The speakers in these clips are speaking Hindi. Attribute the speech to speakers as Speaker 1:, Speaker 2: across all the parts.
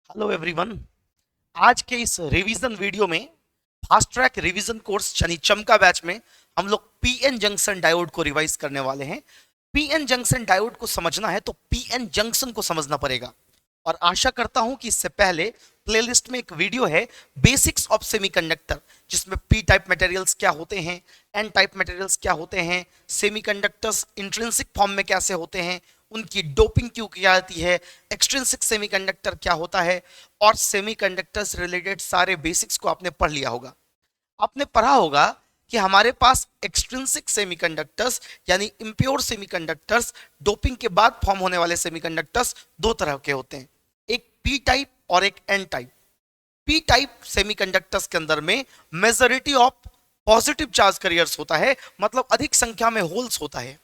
Speaker 1: Hello everyone. आज के इस रिवीजन वीडियो में फास्ट ट्रैक रिवीजन कोर्स यानी चमका बैच में हम लोग पीएन जंक्शन डायोड को रिवाइज करने वाले हैं। पीएन जंक्शन डायोड को समझना है तो पीएन जंक्शन को समझना पड़ेगा। और आशा करता हूं कि इससे पहले प्लेलिस्ट में एक वीडियो है बेसिक्स ऑफ सेमीकंडक्टर, जिसमें पी टाइप मटेरियल्स क्या होते हैं, एन टाइप मटेरियल्स क्या होते हैं, सेमीकंडक्टर्स इंट्रिंसिक फॉर्म में कैसे होते हैं, उनकी डोपिंग क्यों की जाती है, एक्सट्रिंसिक सेमीकंडक्टर क्या होता है, और सेमीकंडक्टर्स रिलेटेड सारे बेसिक्स को आपने पढ़ लिया होगा। आपने पढ़ा होगा कि हमारे पास एक्सट्रिंसिक सेमीकंडक्टर्स यानी इम्प्योर सेमीकंडक्टर्स, डोपिंग के बाद फॉर्म होने वाले सेमीकंडक्टर्स दो तरह के होते हैं, एक पी टाइप और एक N type. P type semiconductors के अंदर में majority of positive charge carriers होता है, मतलब अधिक संख्या में होल्स होता है।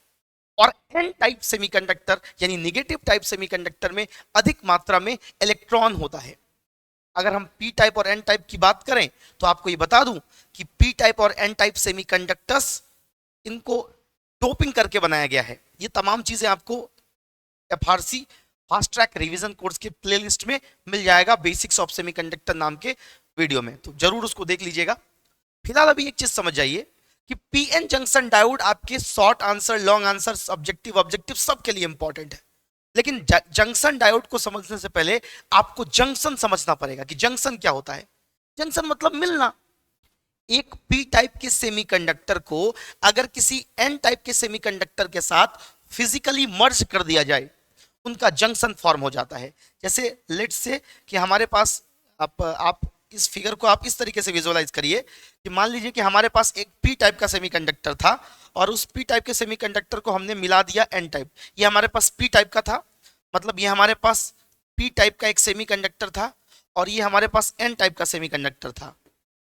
Speaker 1: और एन टाइप सेमीकंडक्टर यानी निगेटिव टाइप सेमीकंडक्टर में अधिक मात्रा में इलेक्ट्रॉन होता है। अगर हम पी टाइप और एन टाइप की बात करें तो आपको ये बता दूं कि पी टाइप और एन टाइप सेमीकंडक्टर्स, इनको डोपिंग करके बनाया गया है। ये तमाम चीजें आपको FRC fast track revision course के प्लेलिस्ट में मिल जाएगा, बेसिक्स ऑफ सेमीकंडक्टर नाम के वीडियो में, तो जरूर उसको देख लीजिएगा। फिलहाल अभी एक चीज समझ जाइए कि पीएन जंक्शन डायोड आपके short answer, long answer, objective objective सब के लिए इंपॉर्टेंट है। लेकिन जंक्शन डायोड को समझने से पहले आपको जंक्शन समझना पड़ेगा कि जंक्शन क्या होता है। जंक्शन मतलब मिलना। एक पी टाइप के सेमीकंडक्टर को अगर किसी एन टाइप के सेमीकंडक्टर के साथ फिजिकली मर्ज कर दिया जाए, उनका जंक्शन फॉर्म हो जाता है। जैसे लेट्स से कि हमारे पास, आप इस फिगर को आप इस तरीके से विजुअलाइज करिए कि मान लीजिए कि हमारे पास एक पी टाइप का सेमीकंडक्टर था और उस पी टाइप के सेमीकंडक्टर को हमने मिला दिया एन टाइप। ये हमारे पास पी टाइप का था, मतलब ये हमारे पास पी टाइप का एक सेमीकंडक्टर था, और ये हमारे पास एन टाइप का सेमीकंडक्टर था।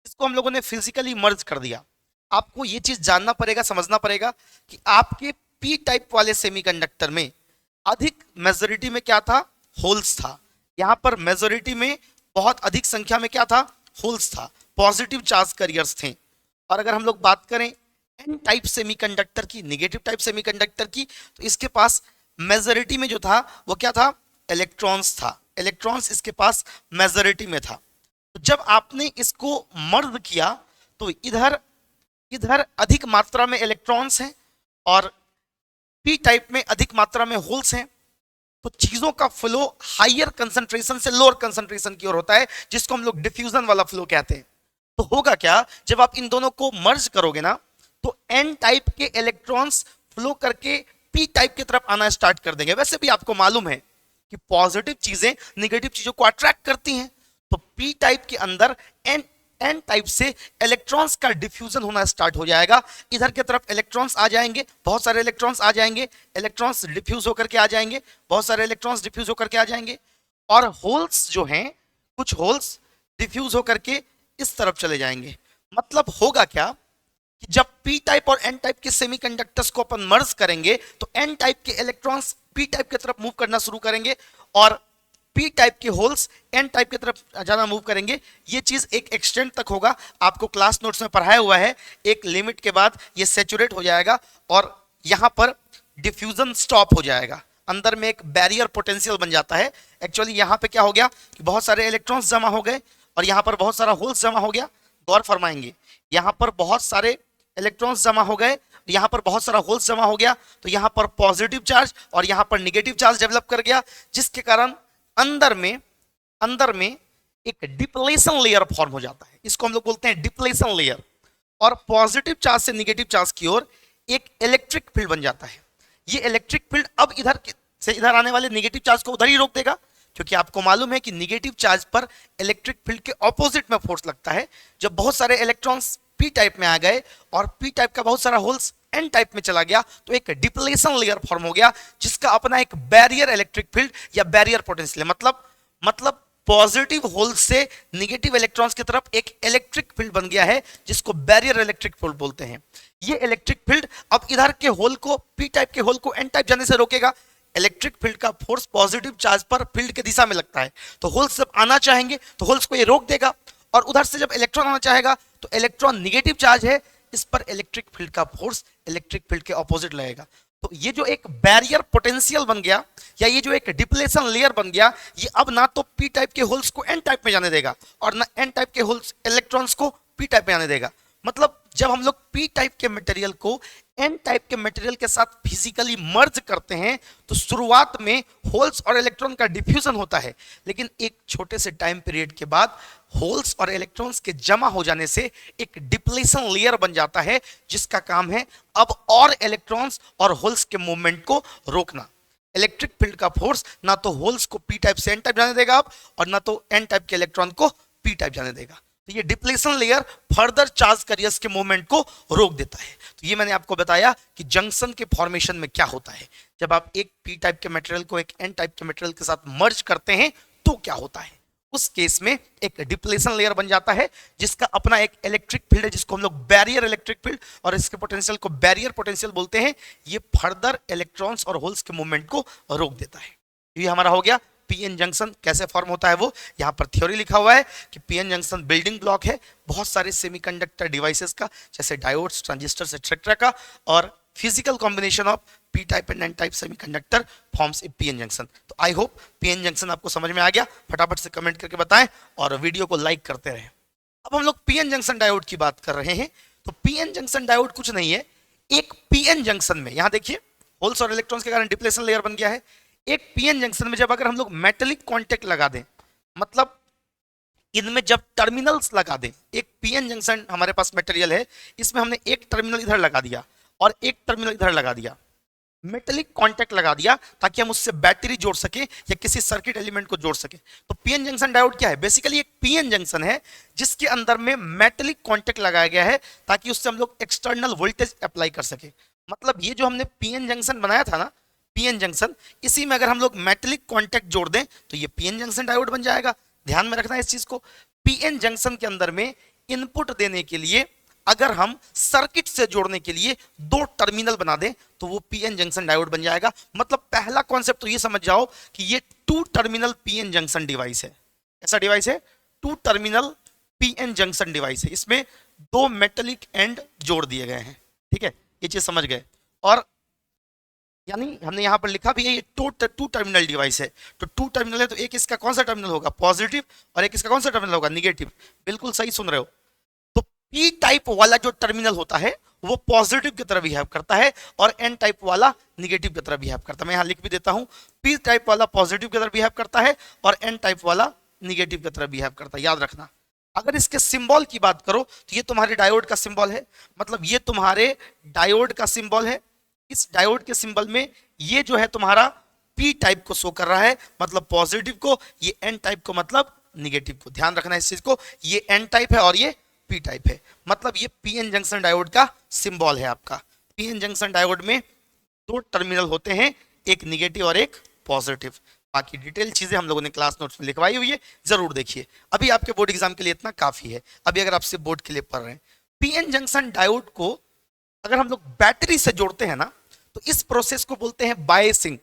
Speaker 1: इसको हम लोगों ने फिजिकली मर्ज कर दिया। आपको ये चीज जानना पड़ेगा, समझना पड़ेगा कि आपके पी टाइप वाले सेमीकंडक्टर में अधिक मेजोरिटी में क्या था, होल्स था। यहां पर मेजोरिटी में बहुत अधिक संख्या में क्या था, होल्स था, पॉजिटिव चार्ज कैरियर्स थे। और अगर हम लोग बात करें एन टाइप सेमीकंडक्टर की, निगेटिव टाइप सेमीकंडक्टर की, तो इसके पास मेजोरिटी में जो था वो क्या था, इलेक्ट्रॉन्स था। इलेक्ट्रॉन्स इसके पास मेजोरिटी में था। तो जब आपने इसको मर्ज किया तो इधर इधर अधिक मात्रा में इलेक्ट्रॉन्स हैं और पी टाइप में अधिक मात्रा में होल्स हैं। तो चीजों का फ्लो हायर कंसंट्रेशन से लोअर कंसंट्रेशन की ओर होता है, जिसको हम लोग डिफ्यूजन वाला फ्लो कहते हैं। तो होगा क्या, जब आप इन दोनों को मर्ज करोगे ना, तो एन टाइप के इलेक्ट्रॉन्स फ्लो करके पी टाइप की तरफ आना स्टार्ट कर देंगे। वैसे भी आपको मालूम है कि पॉजिटिव चीजें निगेटिव चीजों को अट्रैक्ट करती हैं। तो पी टाइप के अंदर एन एन टाइप से इलेक्ट्रॉन्स का डिफ्यूजन होना स्टार्ट हो जाएगा। इधर की तरफ इलेक्ट्रॉन्स आ जाएंगे, बहुत सारे इलेक्ट्रॉन्स आ जाएंगे, इलेक्ट्रॉन्स डिफ्यूज होकर के आ जाएंगे, बहुत सारे इलेक्ट्रॉन्स डिफ्यूज होकर के आ जाएंगे। और होल्स जो हैं, कुछ होल्स डिफ्यूज होकर के इस तरफ चले जाएंगे। मतलब होगा क्या कि जब पी टाइप और एन टाइप के सेमीकंडक्टर्स को अपन मर्ज करेंगे तो एन टाइप के इलेक्ट्रॉन्स पी टाइप की तरफ मूव करना शुरू करेंगे और पी टाइप के होल्स एन टाइप की तरफ ज्यादा मूव करेंगे। ये चीज एक एक्सटेंड तक होगा, आपको क्लास नोट्स में पढ़ाया हुआ है। एक लिमिट के बाद ये सैचुरेट हो जाएगा और यहां पर डिफ्यूजन स्टॉप हो जाएगा। अंदर में एक बैरियर पोटेंशियल बन जाता है। एक्चुअली यहां पे क्या हो गया कि बहुत सारे इलेक्ट्रॉन्स जमा हो गए और यहां पर बहुत सारा होल्स जमा हो गया। गौर फरमाएंगे, यहां पर बहुत सारे इलेक्ट्रॉन्स जमा हो गए, यहां पर बहुत सारा होल्स जमा हो गया, तो यहां पर पॉजिटिव चार्ज और यहां पर निगेटिव चार्ज डेवलप कर गया, जिसके कारण अंदर में एक डिप्लेशन लेयर फॉर्म हो जाता है। इसको हम लोग बोलते हैं डिप्लेशन लेयर। और पॉजिटिव चार्ज से निगेटिव चार्ज की ओर एक इलेक्ट्रिक फील्ड बन जाता है। ये इलेक्ट्रिक फील्ड अब इधर से इधर आने वाले निगेटिव चार्ज को उधर ही रोक देगा, क्योंकि आपको मालूम है कि निगेटिव चार्ज पर इलेक्ट्रिक फील्ड के ऑपोजिट में फोर्स लगता है। जब बहुत सारे इलेक्ट्रॉन्स पी टाइप में आ गए और पी टाइप का बहुत सारा होल्स एन टाइप में चला गया, तो एक डिप्लेशन लेयर फॉर्म हो गया, जिसका अपना एक बैरियर इलेक्ट्रिक फील्ड या बैरियर पोटेंशियल, मतलब पॉजिटिव होल से निगेटिव इलेक्ट्रॉन्स की तरफ एक इलेक्ट्रिक फील्ड बन गया है, जिसको बैरियर इलेक्ट्रिक फील्ड बोलते हैं। ये इलेक्ट्रिक फील्ड अब इधर के होल को, पी टाइप के होल को एन टाइप जाने से रोकेगा। इलेक्ट्रिक फील्ड का फोर्स पॉजिटिव चार्ज पर फील्ड के दिशा में लगता है, तो होल्स जब आना चाहेंगे तो होल्स को ये रोक देगा। और उधर से जब इलेक्ट्रॉन आना चाहेगा तो इलेक्ट्रॉन निगेटिव चार्ज है, इस पर इलेक्ट्रिक फील्ड का फोर्स इलेक्ट्रिक फील्ड के ऑपोजिट लगेगा। तो ये जो एक बैरियर पोटेंशियल बन गया या ये जो एक डिप्लेशन लेयर बन गया, ये अब ना तो पी टाइप के होल्स को एन टाइप में जाने देगा और ना एन टाइप के होल्स इलेक्ट्रॉन्स को पी टाइप में जाने देगा। मतलब जब हम लोग पी टाइप के मटेरियल को एन टाइप के मटेरियल के साथ फिजिकली मर्ज करते हैं तो शुरुआत में होल्स और इलेक्ट्रॉन का डिफ्यूजन होता है, लेकिन एक छोटे से टाइम पीरियड के बाद होल्स और इलेक्ट्रॉन्स के जमा हो जाने से एक डिप्लेशन लेयर बन जाता है, जिसका काम है अब और इलेक्ट्रॉन्स और होल्स के मूवमेंट को रोकना। इलेक्ट्रिक फील्ड का फोर्स ना तो होल्स को पी टाइप से एन टाइप जाने देगा अब, और ना तो एन टाइप के इलेक्ट्रॉन को पी टाइप जाने देगा। तो ये depletion layer further charge carriers के मूवमेंट को रोक देता है। तो ये मैंने आपको बताया कि जंक्शन के फॉर्मेशन में क्या होता है जब आप एक पी टाइप के मटेरियल को एक एन टाइप के मटेरियल के साथ मर्ज करते हैं तो क्या होता है। उस केस में एक डिप्लेशन लेयर बन जाता है जिसका अपना एक इलेक्ट्रिक फील्ड है, जिसको हम लोग बैरियर इलेक्ट्रिक फील्ड और इसके पोटेंशियल को बैरियर पोटेंशियल बोलते हैं। ये फर्दर इलेक्ट्रॉन्स और होल्स के मूवमेंट को रोक देता है। ये हमारा हो गया पीएन जंक्शन कैसे फॉर्म होता है। वो यहाँ पर थ्योरी लिखा हुआ है कि पीएन जंक्शन बिल्डिंग ब्लॉक है बहुत सारे सेमीकंडक्टर डिवाइसेस का, जैसे डायोड्स, ट्रांजिस्टर्स एक्सेट्रा का, और physical combination of P type and N type semiconductor forms a PN junction. तो आई होप पीएन जंक्शन आपको समझ में आ गया। फटाफट से कमेंट करके बताएं और वीडियो को लाइक करते रहें। अब हम लोग पीएन जंक्शन डायोड की बात कर रहे हैं। तो पीएन जंक्शन डायोड कुछ नहीं है, एक पीएन जंक्शन में यहां देखिए होल्स और इलेक्ट्रॉन्स के कारण डिप्लेशन लेयर बन गया है। एक पीएन जंक्शन में जब अगर हम लोग मेटेलिक कांटेक्ट लगा दें, मतलब इनमें जब टर्मिनल्स लगा दें, एक पीएन जंक्शन हमारे पास मटेरियल है, इसमें हमने एक टर्मिनल इधर लगा दिया और एक टर्मिनल इधर लगा दिया, मेटेलिक कांटेक्ट लगा दिया ताकि हम उससे बैटरी जोड़ सके या किसी सर्किट एलिमेंट को जोड़ सके। तो पीएन जंक्शन डायोड क्या है? बेसिकली एक पीएन जंक्शन है जिसके अंदर में मेटेलिक कांटेक्ट लगाया गया है ताकि उससे हम लोग एक्सटर्नल वोल्टेज अप्लाई कर सके। मतलब ये जो हमने पीएन जंक्शन बनाया था ना, पीएन जंक्शन, इसी में अगर हम लोग मेटेलिक कांटेक्ट जोड़ दें तो ये पीएन जंक्शन डायोड बन जाएगा। ध्यान में रखना है इस चीज को। पीएन जंक्शन के अंदर में इनपुट देने के लिए अगर हम सर्किट से जोड़ने के लिए दो टर्मिनल बना दें तो वो पीएन जंक्शन डायोड बन जाएगा। मतलब पहला कॉन्सेप्ट तो ये समझ जाओ कि ये two terminal PN junction device है। ऐसा डिवाइस है, two terminal PN junction device है। इसमें दो मेटेलिक एंड जोड़ दिए गए हैं। ठीक है, ये चीज समझ गए। और यानी हमने यहां पर लिखा भी है ये टू टर्मिनल डिवाइस है। तो टू टर्मिनल है तो एक इसका कौन सा टर्मिनल होगा? पॉजिटिव, और एक इसका कौन सा टर्मिनल होगा? निगेटिव। बिल्कुल सही सुन रहे हो। तो पी टाइप वाला जो टर्मिनल होता है वो पॉजिटिव की तरह बिहेव करता है और एन टाइप वाला निगेटिव की तरह बिहेव करता है। मैं यहां लिख भी देता हूं, पी टाइप वाला पॉजिटिव की तरह बिहेव करता है और एन टाइप वाला निगेटिव की तरह बिहेव करता है। याद रखना। अगर इसके सिंबल की बात करो तो ये तुम्हारे डायोड का सिंबल है। मतलब ये तुम्हारे डायोड का सिंबल है। इस डायोड के सिंबल में ये जो है तुम्हारा पी टाइप को शो कर रहा है, मतलब पॉजिटिव को, ये एन टाइप को मतलब निगेटिव को। ध्यान रखना इस चीज को, ये एन टाइप है और ये पी टाइप है। मतलब ये पीएन जंक्शन डायोड का सिंबल है आपका। पीएन जंक्शन डायोड में दो टर्मिनल होते हैं, एक निगेटिव और एक पॉजिटिव। बाकी डिटेल चीजें हम लोगों ने क्लास नोट्स में लिखवाई हुई है, जरूर देखिए। अभी आपके बोर्ड एग्जाम के लिए इतना काफी है। अभी अगर आपसे बोर्ड के लिए पढ़ रहे हैं, पीएन जंक्शन डायोड को अगर हम लोग बैटरी से जोड़ते हैं ना तो इस प्रोसेस को बोलते हैं बायसिंग।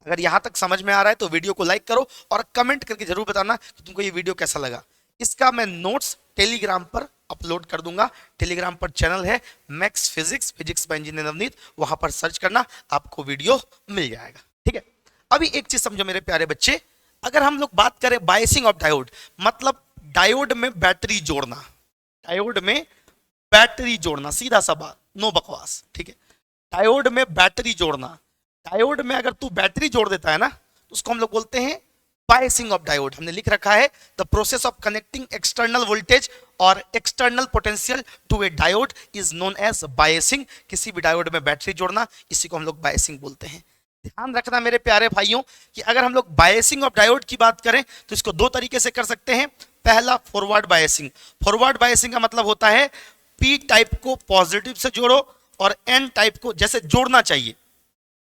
Speaker 1: अगर यहां तक समझ में आ रहा है तो वीडियो को लाइक करो और कमेंट करके जरूर बताना कि तुमको ये वीडियो कैसा लगा। इसका मैं नोट्स टेलीग्राम पर अपलोड कर दूंगा। टेलीग्राम पर चैनल है max physics bye engineer Navneet, वहां पर सर्च करना, आपको वीडियो मिल जाएगा। ठीक है, अभी एक चीज समझो मेरे प्यारे बच्चे, अगर हम लोग बात करें बायसिंग ऑफ डायोड, मतलब डायोड में बैटरी जोड़ना, डायोड में बैटरी जोड़ना, सीधा सा बात, नो बकवास। ठीक है, डायोड में बैटरी जोड़ना। डायोड में अगर तू बैटरी जोड़ देता है ना तो उसको हम लोग बोलते हैं बायसिंग ऑफ डायोड। हमने लिख रखा है the process of connecting external voltage और external potential to a diode is known as biasing. किसी भी डायोड में बैटरी जोड़ना, इसी को हम लोग बायसिंग बोलते हैं। ध्यान रखना मेरे प्यारे भाइयों कि अगर हम लोग बायसिंग ऑफ डायोड की बात करें तो इसको दो तरीके से कर सकते हैं। पहला फॉरवर्ड बायसिंग। फॉरवर्ड बायसिंग का मतलब होता है पी टाइप को पॉजिटिव से जोड़ो और एन टाइप को जैसे जोड़ना चाहिए,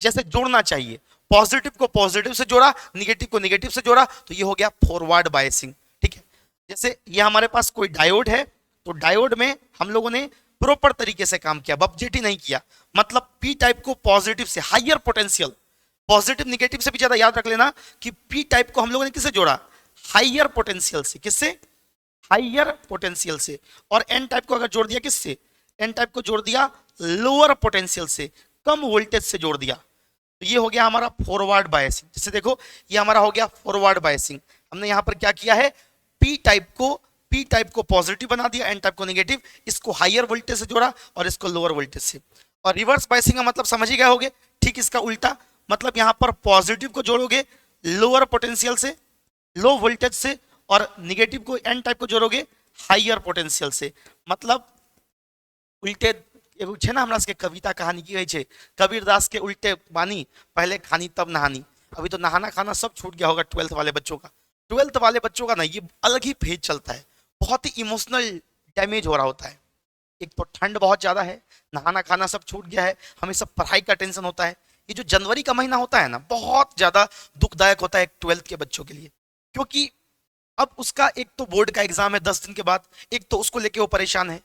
Speaker 1: जैसे जोड़ना चाहिए, पॉजिटिव को पॉजिटिव से जोड़ा, निगेटिव को निगेटिव से जोड़ा, तो ये हो गया फॉरवर्ड बायसिंग। ठीक है, जैसे ये हमारे पास कोई डायोड है तो डायोड में हम लोगों ने प्रॉपर तरीके से काम किया, बपजेटी नहीं किया। मतलब पी टाइप को पॉजिटिव से, हाइयर पोटेंशियल, पॉजिटिव निगेटिव से भी ज्यादा याद रख लेना कि पी टाइप को हम लोगों ने किससे जोड़ा? हाइयर पोटेंशियल से। किससे? हाइयर पोटेंशियल से। और एन टाइप को अगर जोड़ दिया किससे? एन टाइप को जोड़ दिया लोअर पोटेंशियल से, कम वोल्टेज से जोड़ दिया तो ये हो गया हमारा फॉरवर्ड बायसिंग। जैसे देखो ये हमारा हो गया फॉरवर्ड बायसिंग। हमने यहाँ पर क्या किया है, पी टाइप को पॉजिटिव बना दिया, एन टाइप को नेगेटिव, इसको हायर वोल्टेज से जोड़ा और इसको लोअर वोल्टेज से। और रिवर्स बायसिंग का मतलब समझ ही गए होगे, ठीक इसका उल्टा, मतलब यहाँ पर पॉजिटिव को जोड़ोगे लोअर पोटेंशियल से, लो वोल्टेज से, और निगेटिव को एन टाइप को जोड़ोगे हायर पोटेंशियल से। मतलब उल्टे एगो छे ना हमरा सबके कविता कहानी की है, कबीरदास के उल्टे बानी पहले खानी तब नहानी। अभी तो नहाना खाना सब छूट गया होगा ट्वेल्थ वाले बच्चों का। ट्वेल्थ वाले बच्चों का ना ये अलग ही फेज चलता है, बहुत ही इमोशनल डैमेज हो रहा होता है। एक तो ठंड बहुत ज्यादा है, नहाना खाना सब छूट गया है, हमें सब पढ़ाई का टेंशन होता है। ये जो जनवरी का महीना होता है ना, बहुत ज्यादा दुखदायक होता है एक ट्वेल्थ के बच्चों के लिए, क्योंकि अब उसका एक तो बोर्ड का एग्जाम है 10 दिन के बाद, एक तो उसको लेके वो परेशान है।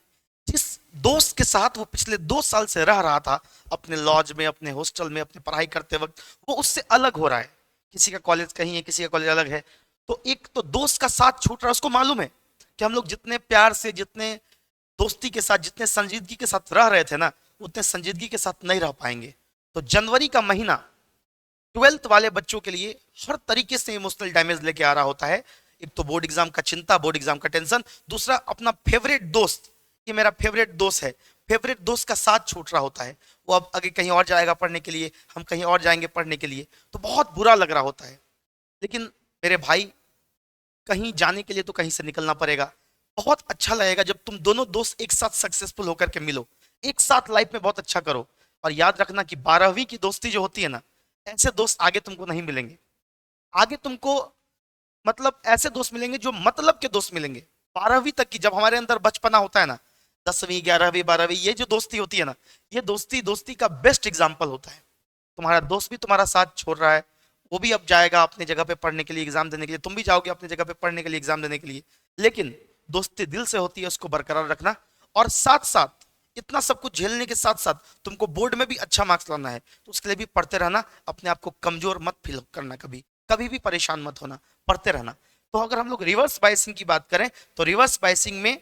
Speaker 1: जिस दोस्त के साथ वो पिछले 2 साल से रह रहा था, अपने लॉज में, अपने हॉस्टल में, अपने पढ़ाई करते वक्त, वो उससे अलग हो रहा है। किसी का कॉलेज कहीं है, किसी का कॉलेज अलग है, तो एक तो दोस्त का साथ छूट रहा है। उसको मालूम है कि हम लोग जितने प्यार से, जितने दोस्ती के साथ, जितने संजीदगी के साथ रह रहे थे ना, उतने संजीदगी के साथ नहीं रह पाएंगे। तो जनवरी का महीना ट्वेल्थ वाले बच्चों के लिए हर तरीके से इमोशनल डैमेज लेके आ रहा होता है। एक तो बोर्ड एग्जाम का चिंता, बोर्ड एग्जाम का टेंशन, दूसरा अपना फेवरेट दोस्त, ये मेरा फेवरेट दोस्त है, फेवरेट दोस्त का साथ छूट रहा होता है। वो अब आगे कहीं और जाएगा पढ़ने के लिए, हम कहीं और जाएंगे पढ़ने के लिए, तो बहुत बुरा लग रहा होता है। लेकिन मेरे भाई, कहीं जाने के लिए तो कहीं से निकलना पड़ेगा। बहुत अच्छा लगेगा जब तुम दोनों दोस्त एक साथ सक्सेसफुल होकर के मिलो, एक साथ लाइफ में बहुत अच्छा करो। और याद रखना कि 12वीं की दोस्ती जो होती है ना, ऐसे दोस्त आगे तुमको नहीं मिलेंगे। आगे तुमको मतलब ऐसे दोस्त मिलेंगे जो मतलब के दोस्त मिलेंगे। 12वीं तक की जब हमारे अंदर बचपना होता है ना, 10वीं 11वीं 12वीं, ये जो दोस्ती होती है ना, ये दोस्ती का बेस्ट एग्जाम्पल होता है। तुम्हारा दोस्त भी तुम्हारा साथ छोड़ रहा है, वो भी अब जाएगा अपनी जगह पे पढ़ने के लिए, एग्जाम देने के लिए, तुम भी जाओगे अपनी जगह पे पढ़ने के लिए, एग्जाम देने के लिए। लेकिन दोस्ती दिल से होती है, उसको बरकरार रखना। और साथ साथ इतना सब कुछ झेलने के साथ साथ तुमको बोर्ड में भी अच्छा मार्क्स लाना है, तो उसके लिए भी पढ़ते रहना। अपने आप को कमजोर मत फील करना, कभी कभी भी परेशान मत होना, पढ़ते रहना। तो अगर हम लोग रिवर्स बायसिंग की बात करें, तो रिवर्स बायसिंग में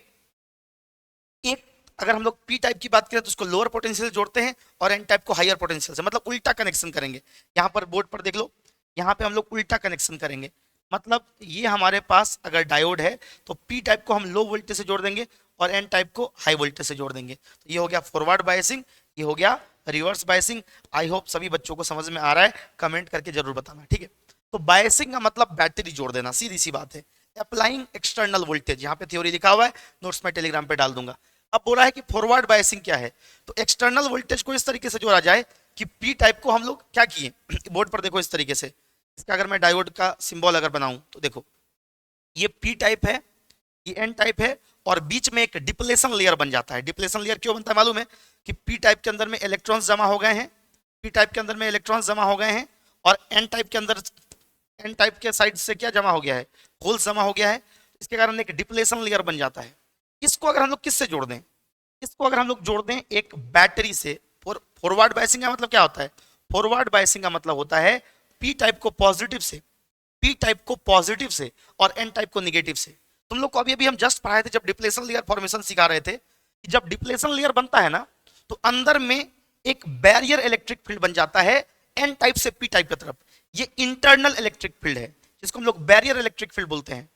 Speaker 1: एक, अगर हम लोग पी टाइप की बात करें तो उसको लोअर पोटेंशियल से जोड़ते हैं और एन टाइप को हायर पोटेंशियल से, मतलब उल्टा कनेक्शन करेंगे। यहाँ पर बोर्ड पर देख लो, यहाँ पे हम लोग उल्टा कनेक्शन करेंगे। मतलब ये हमारे पास अगर डायोड है तो पी टाइप को हम लो वोल्टेज से जोड़ देंगे और एन टाइप को हाई वोल्टेज से जोड़ देंगे। तो ये हो गया फॉरवर्ड बायसिंग, ये हो गया रिवर्स बायसिंग। आई होप सभी बच्चों को समझ में आ रहा है, कमेंट करके जरूर बताना, ठीक है। तो बायसिंग का मतलब बैटरी जोड़ देना, सीधी सी बात है। अप्लाइंग एक्सटर्नल वोल्टेज, यहाँ पे थ्योरी लिखा हुआ है, नोट्स में टेलीग्राम पे डाल दूंगा। अब बोला है कि फॉरवर्ड बायसिंग क्या है, तो एक्सटर्नल वोल्टेज को इस तरीके से जोड़ा जाए कि पी टाइप को हम लोग क्या किए, बोर्ड पर देखो इस तरीके से, इसका अगर मैं डायोड का सिंबल अगर बनाऊं तो देखो ये पी टाइप है, ये एन टाइप है, और बीच में एक डिप्लेशन लेयर बन जाता है। डिप्लेशन लेयर क्यों बनता है मालूम है, कि पी टाइप के अंदर में इलेक्ट्रॉन्स जमा हो गए हैं, पी टाइप के अंदर में इलेक्ट्रॉन्स जमा हो गए हैं, और एन टाइप के अंदर, एन टाइप के साइड से क्या जमा हो गया है, होल्स जमा हो गया है। इसके कारण एक डिप्लेशन लेयर बन जाता है। इसको अगर हम लोग किससे जोड़ दें, इसको अगर हम लोग जोड़ दें एक बैटरी से। फॉरवर्ड बायसिंग का मतलब क्या होता है, फॉरवर्ड बायसिंग का मतलब होता है पी टाइप को पॉजिटिव से, पी टाइप को पॉजिटिव से और एन टाइप को निगेटिव से। तुम लोग को अभी अभी हम जस्ट पढ़ाए थे जब डिप्लेशन लेयर फॉर्मेशन सिखा रहे थे, कि जब डिप्लेशन लेयर बनता है ना, तो अंदर में एक बैरियर इलेक्ट्रिक फील्ड बन जाता है एन टाइप से पी टाइप की तरफ। ये इंटरनल इलेक्ट्रिक फील्ड है, जिसको हम लोग बैरियर इलेक्ट्रिक फील्ड बोलते हैं।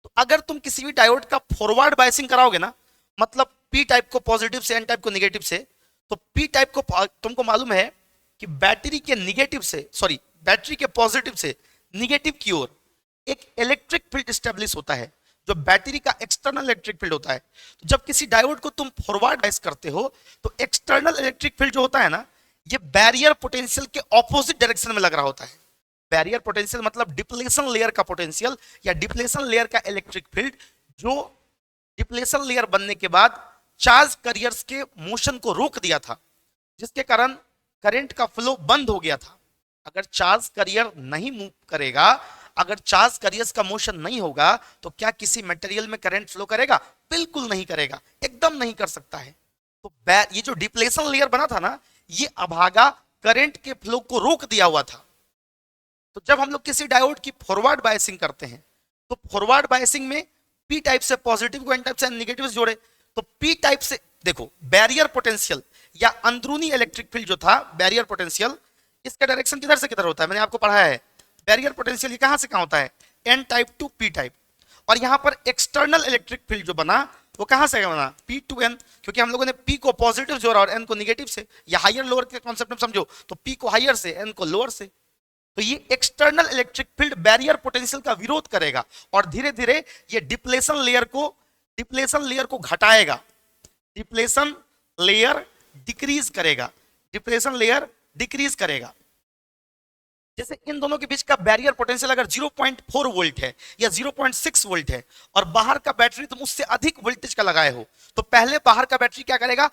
Speaker 1: तो अगर तुम किसी भी डायोड का फॉरवर्ड बायसिंग कराओगे ना, मतलब पी टाइप को पॉजिटिव से एन टाइप को निगेटिव से, तो पी टाइप को तुमको मालूम है कि बैटरी के निगेटिव से, सॉरी बैटरी के पॉजिटिव से निगेटिव की ओर एक इलेक्ट्रिक फील्ड स्टेब्लिश होता है, जो बैटरी का एक्सटर्नल इलेक्ट्रिक फील्ड होता है। तो जब किसी डायोड को तुम फॉरवर्ड बायस करते हो, तो एक्सटर्नल इलेक्ट्रिक फील्ड जो होता है ना, ये बैरियर पोटेंशियल के ऑपोजिट डायरेक्शन में लग रहा होता है। बैरियर पोटेंशियल मतलब डिप्लेशन लेयर का पोटेंशियल या डिप्लेशन लेयर का इलेक्ट्रिक फील्ड, जो डिप्लेशन लेयर बनने के बाद चार्ज कैरियर्स के मोशन को रोक दिया था, जिसके कारण करंट का फ्लो बंद हो गया था। अगर चार्ज कैरियर नहीं मूव करेगा, अगर चार्ज कैरियर्स का मोशन नहीं होगा, तो क्या किसी मटेरियल में करंट फ्लो करेगा? बिल्कुल नहीं करेगा, एकदम नहीं कर सकता है। तो ये जो डिप्लेशन लेयर बना था ना, ये अभागा करंट के फ्लो को रोक दिया हुआ था। तो जब हम लोग किसी डायोड की फॉरवर्ड बायसिंग करते हैं, तो फॉरवर्ड बायसिंग में पी टाइप से पॉजिटिव को एन टाइप से नेगेटिव से जोड़े, तो पी टाइप से देखो बैरियर पोटेंशियल या अंदरूनी इलेक्ट्रिक फील्ड जो था बैरियर पोटेंशियल, इसका डायरेक्शन किधर से किधर होता है, मैंने आपको पढ़ाया है। बैरियर पोटेंशियल ये कहां से कहां होता है, N type to P type. और यहां पर एक्सटर्नल इलेक्ट्रिक फील्ड जो बना वो कहां से बना, पी टू एन, क्योंकि हम लोगों ने पी को पॉजिटिव जोड़ा और एन को निगेटिव से, या हायर लोअर के कॉन्सेप्ट में समझो तो पी को हायर से एन को लोअर से। तो ये external electric field barrier potential का विरोध करेगा और धीरे धीरे ये डिप्लेशन लेयर को घटाएगा, डिप्लेशन लेयर डिक्रीज करेगा, डिप्लेशन लेयर डिक्रीज करेगा। जैसे इन दोनों के बीच का बैरियर पोटेंशियल अगर 0.4 वोल्ट है या 0.6 वोल्ट है और बाहर का बैटरी तुम उससे अधिक वोल्टेज का लगाए हो, तो पहले बाहर का बैटरी क्या करेगा,